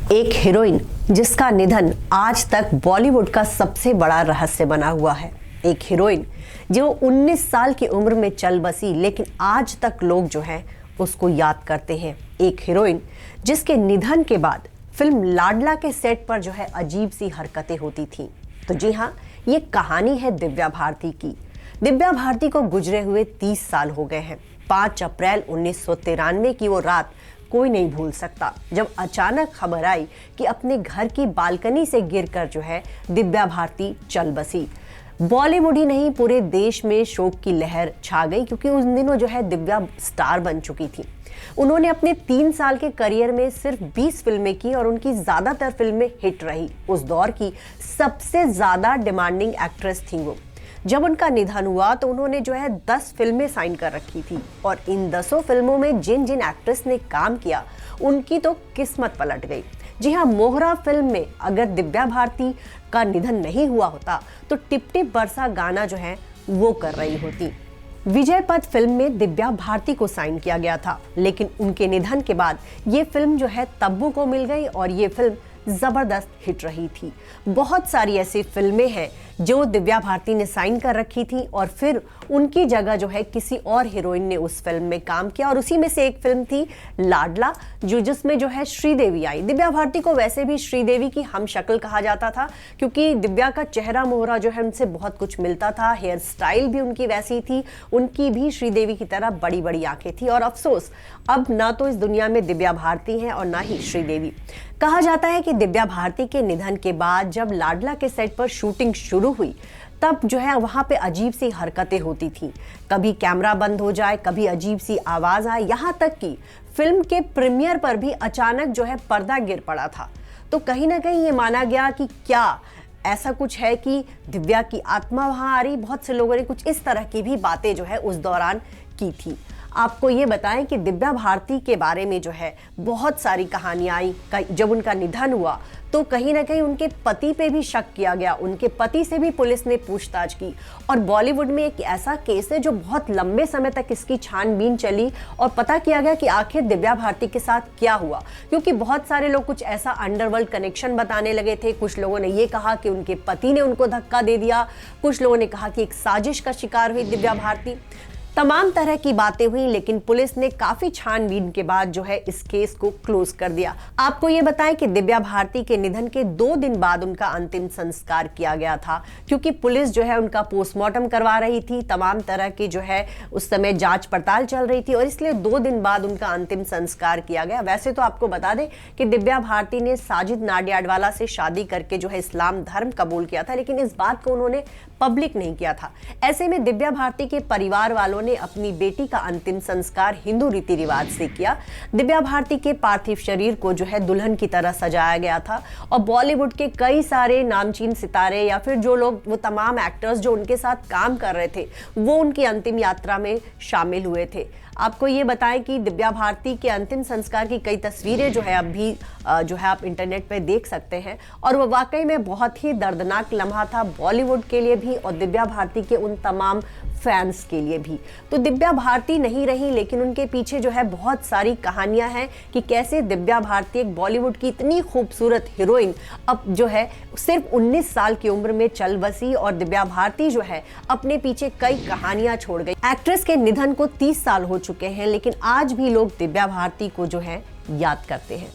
एक हीरोइन जिसका निधन आज तक बॉलीवुड का सबसे बड़ा रहस्य बना हुआ है। एक हीरोइन जो 19 साल की उम्र में चल बसी, लेकिन आज तक लोग जो है उसको याद करते हैं। एक हीरोइन जिसके निधन के बाद फिल्म लाडला के सेट पर जो है अजीब सी हरकतें होती थी। तो जी हाँ, ये कहानी है दिव्या भारती की। दिव्या भारती को गुजरे हुए 30 साल हो गए हैं। 5 अप्रैल 1993 की वो रात कोई नहीं भूल सकता, जब अचानक खबर आई कि अपने घर की बालकनी से गिरकर जो है दिव्या भारती चल बसी। बॉलीवुड ही नहीं, पूरे देश में शोक की लहर छा गई, क्योंकि उस दिनों जो है दिव्या स्टार बन चुकी थी। उन्होंने अपने 3 साल के करियर में सिर्फ 20 फिल्में की और उनकी ज्यादातर फिल्में हिट रही। उस दौर की सबसे ज्यादा डिमांडिंग एक्ट्रेस थी वो। जब उनका निधन हुआ तो उन्होंने जो है 10 फिल्में साइन कर रखी थी, और इन 10 फिल्मों में जिन जिन एक्ट्रेस ने काम किया उनकी तो किस्मत पलट गई। जी हाँ, मोहरा फिल्म में अगर दिव्या भारती का निधन नहीं हुआ होता तो टिप टिप बरसा गाना जो है वो कर रही होती। विजय पथ फिल्म में दिव्या भारती को साइन किया गया था, लेकिन उनके निधन के बाद ये फिल्म जो है तब्बू को मिल गई और ये फिल्म जबरदस्त हिट रही थी। बहुत सारी ऐसी फिल्में हैं जो दिव्या भारती ने साइन कर रखी थी और फिर उनकी जगह जो है किसी और हीरोइन ने उस फिल्म में काम किया, और उसी में से एक फिल्म थी लाडला, जिसमें जो है श्रीदेवी आई। दिव्या भारती को वैसे भी श्रीदेवी की हम शक्ल कहा जाता था, क्योंकि दिव्या का चेहरा मोहरा जो है उनसे बहुत कुछ मिलता था। हेयर स्टाइल भी उनकी वैसी थी, उनकी भी श्रीदेवी की तरह बड़ी बड़ी आंखें थी। और अफसोस, अब ना तो इस दुनिया में दिव्या भारती है और ना ही श्रीदेवी। कहा जाता है कि दिव्या भारती के निधन के बाद जब लाडला के सेट पर शूटिंग शुरू हुई, तब जो है वहां पे अजीब सी हरकतें होती थी। कभी कैमरा बंद हो जाए, कभी अजीब सी आवाज आए, यहां तक कि फिल्म के प्रीमियर पर भी अचानक जो है पर्दा गिर पड़ा था। तो कहीं ना कहीं ये माना गया कि क्या ऐसा कुछ है कि दिव्या की आत्मा वहां आ रही। बहुत से लोगों ने कुछ इस तरह की भी बातें जो है उस दौरान की थी। आपको ये बताएं कि दिव्या भारती के बारे में जो है बहुत सारी कहानियां आई। जब उनका निधन हुआ तो कहीं ना कहीं उनके पति पे भी शक किया गया। उनके पति से भी पुलिस ने पूछताछ की, और बॉलीवुड में एक ऐसा केस है जो बहुत लंबे समय तक इसकी छानबीन चली और पता किया गया कि आखिर दिव्या भारती के साथ क्या हुआ। क्योंकि बहुत सारे लोग कुछ ऐसा अंडरवर्ल्ड कनेक्शन बताने लगे थे। कुछ लोगों ने ये कहा कि उनके पति ने उनको धक्का दे दिया, कुछ लोगों ने कहा कि एक साजिश का शिकार हुई दिव्या भारती। तमाम तरह की बातें हुई, लेकिन पुलिस ने काफी छानबीन के बाद जो है इस केस को क्लोज कर दिया। आपको ये बताएं कि दिव्या भारती के निधन के 2 दिन बाद उनका अंतिम संस्कार किया गया था, क्योंकि पुलिस जो है उनका पोस्टमार्टम करवा रही थी। तमाम तरह की जो है उस समय जांच पड़ताल चल रही थी, और इसलिए 2 दिन बाद उनका अंतिम संस्कार किया गया। वैसे तो आपको बता दें कि दिव्या भारती ने साजिद नाडियाडवाला से शादी करके जो है इस्लाम धर्म कबूल किया था, लेकिन इस बात को उन्होंने पब्लिक नहीं किया था। ऐसे में दिव्या भारती के परिवार वालों ने अपनी बेटी का अंतिम संस्कार हिंदू रीति रिवाज से किया। दिव्या भारती के पार्थिव शरीर को जो है दुल्हन की तरह सजाया गया था, और बॉलीवुड के कई सारे नामचीन सितारे या फिर जो लोग, वो तमाम एक्टर्स जो उनके साथ काम कर रहे थे, वो उनकी अंतिम यात्रा में शामिल हुए थे। आपको ये बताएं कि दिव्या भारती के अंतिम संस्कार की कई तस्वीरें जो है अभी जो है आप इंटरनेट पे देख सकते हैं, और वो वाकई में बहुत ही दर्दनाक लम्हा था बॉलीवुड के लिए भी और दिव्या भारती के उन तमाम फैंस के लिए भी। तो दिव्या भारती नहीं रही, लेकिन उनके पीछे जो है बहुत सारी कहानियां हैं कि कैसे दिव्या भारती, एक बॉलीवुड की इतनी खूबसूरत हीरोइन, अब जो है सिर्फ 19 साल की उम्र में चल बसी, और दिव्या भारती जो है अपने पीछे कई कहानियां छोड़ गई। एक्ट्रेस के निधन को 30 साल हो चुके हैं, लेकिन आज भी लोग दिव्या भारती को जो है याद करते हैं।